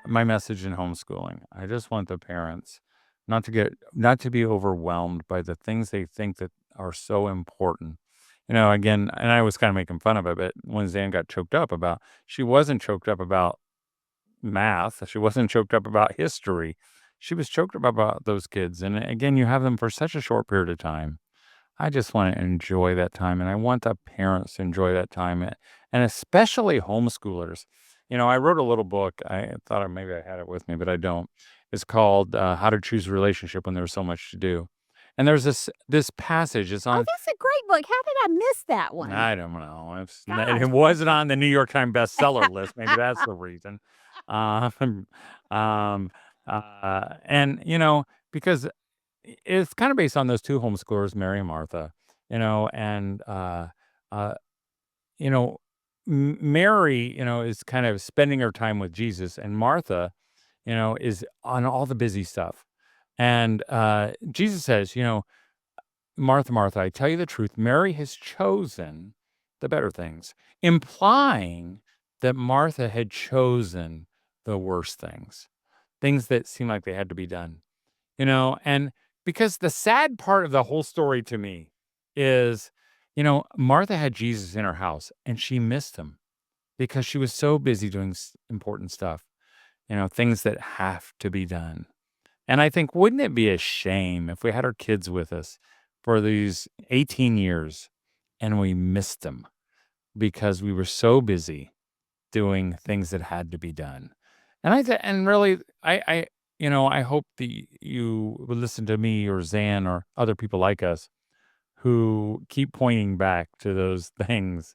my message in homeschooling. I just want the parents not to be overwhelmed by the things they think that are so important. Again, and I was kind of making fun of it, but when Zan got choked up about, she wasn't choked up about math. She wasn't choked up about history. She was choked up about those kids. And again, you have them for such a short period of time. I just want to enjoy that time, and I want the parents to enjoy that time, and especially homeschoolers. I wrote a little book. I thought maybe I had it with me, but I don't. It's called "How to Choose a Relationship When There's So Much to Do," and there's this passage. It's Oh, on. that's a great book. How did I miss that one? I don't know. Gosh. It wasn't on the New York Times bestseller list. Maybe that's the reason. Um, um, and because it's kind of based on those two homeschoolers, Mary and Martha, and uh, you know, Mary, is kind of spending her time with Jesus, and Martha, is on all the busy stuff. And Jesus says, Martha, Martha, I tell you the truth, Mary has chosen the better things, implying that Martha had chosen the worst things that seemed like they had to be done. And because the sad part of the whole story to me is, Martha had Jesus in her house and she missed him because she was so busy doing important stuff, things that have to be done. And I think, wouldn't it be a shame if we had our kids with us for these 18 years and we missed them because we were so busy doing things that had to be done? And really, I hope that you would listen to me or Zan or other people like us who keep pointing back to those things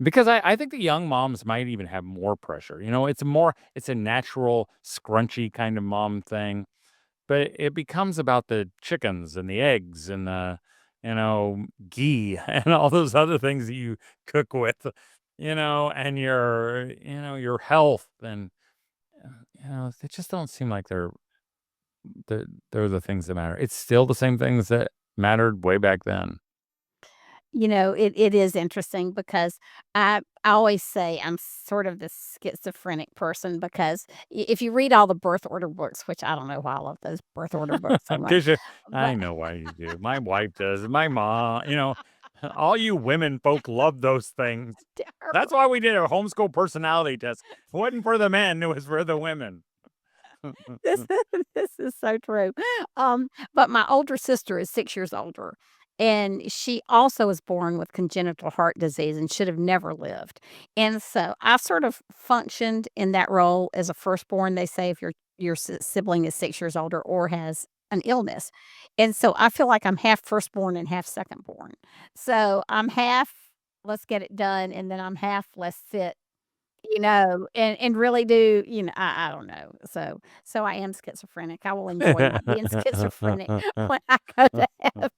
because I think the young moms might even have more pressure. It's a natural, scrunchy kind of mom thing, but it becomes about the chickens and the eggs and the, ghee and all those other things that you cook with, and your health. And, they just don't seem like they're the things that matter. It's still the same things that mattered way back then. It is interesting because I always say I'm sort of this schizophrenic person because if you read all the birth order books, which I don't know why I love those birth order books so much, 'Cause you I but know why you do. My wife does. My mom, all you women folk love those things. That's why we did a homeschool personality test. It wasn't for the men, it was for the women. this this is so true. But my older sister is 6 years older, and she also was born with congenital heart disease and should have never lived. And so I sort of functioned in that role as a firstborn. They say if your sibling is 6 years older or has an illness. And so I feel like I'm half firstborn and half secondborn. So I'm half, let's get it done, and then I'm half, let's sit and really do, I don't know. So I am schizophrenic. I will enjoy not being schizophrenic when I go to heaven.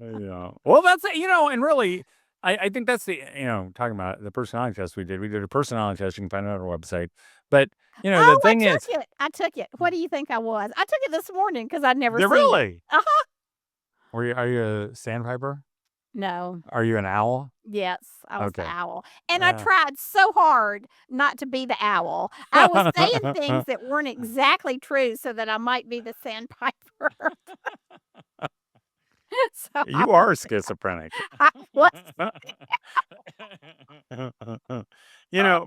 Yeah. Well, that's and really, I think that's talking about the personality test we did. We did a personality test. You can find it on our website. But, the Oh, I thing is, took it. I took it. What do you think I was? I took it this morning because 'cause I'd never they're seen it. really. Uh-huh. Are you a sandpiper? No. Are you an owl? Yes, I was the Okay. owl, and I Uh, tried so hard not to be the owl. I was saying things that weren't exactly true so that I might be the sandpiper. So I you are schizophrenic. I was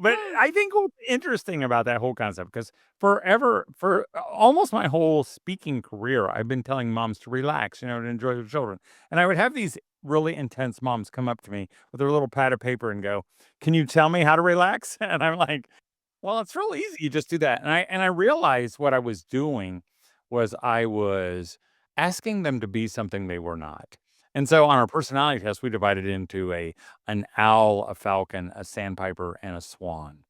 But I think what's interesting about that whole concept, because for almost my whole speaking career, I've been telling moms to relax, to enjoy their children. And I would have these really intense moms come up to me with their little pad of paper and go, "Can you tell me how to relax?" And I'm like, well, it's real easy. You just do that. And I realized what I was doing was I was asking them to be something they were not. And so on our personality test, we divided into an owl, a falcon, a sandpiper, and a swan.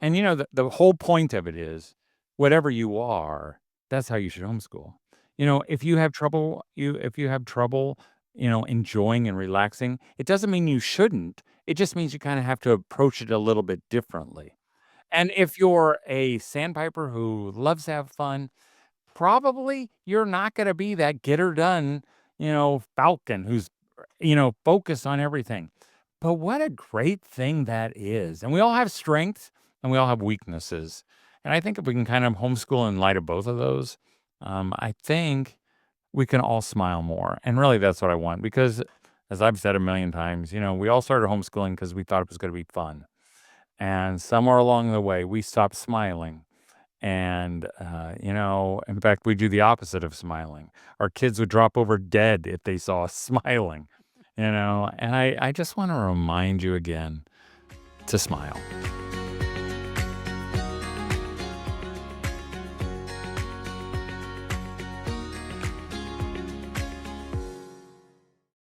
And the whole point of it is whatever you are, that's how you should homeschool. If you have trouble, enjoying and relaxing, it doesn't mean you shouldn't. It just means you kind of have to approach it a little bit differently. And if you're a sandpiper who loves to have fun, probably you're not gonna be that get her done, falcon who's, focused on everything. But what a great thing that is. And we all have strengths and we all have weaknesses. And I think if we can kind of homeschool in light of both of those, I think we can all smile more. And really, that's what I want because, as I've said a million times, we all started homeschooling because we thought it was going to be fun. And somewhere along the way, we stopped smiling. And, in fact, we do the opposite of smiling. Our kids would drop over dead if they saw us smiling. And I just want to remind you again to smile.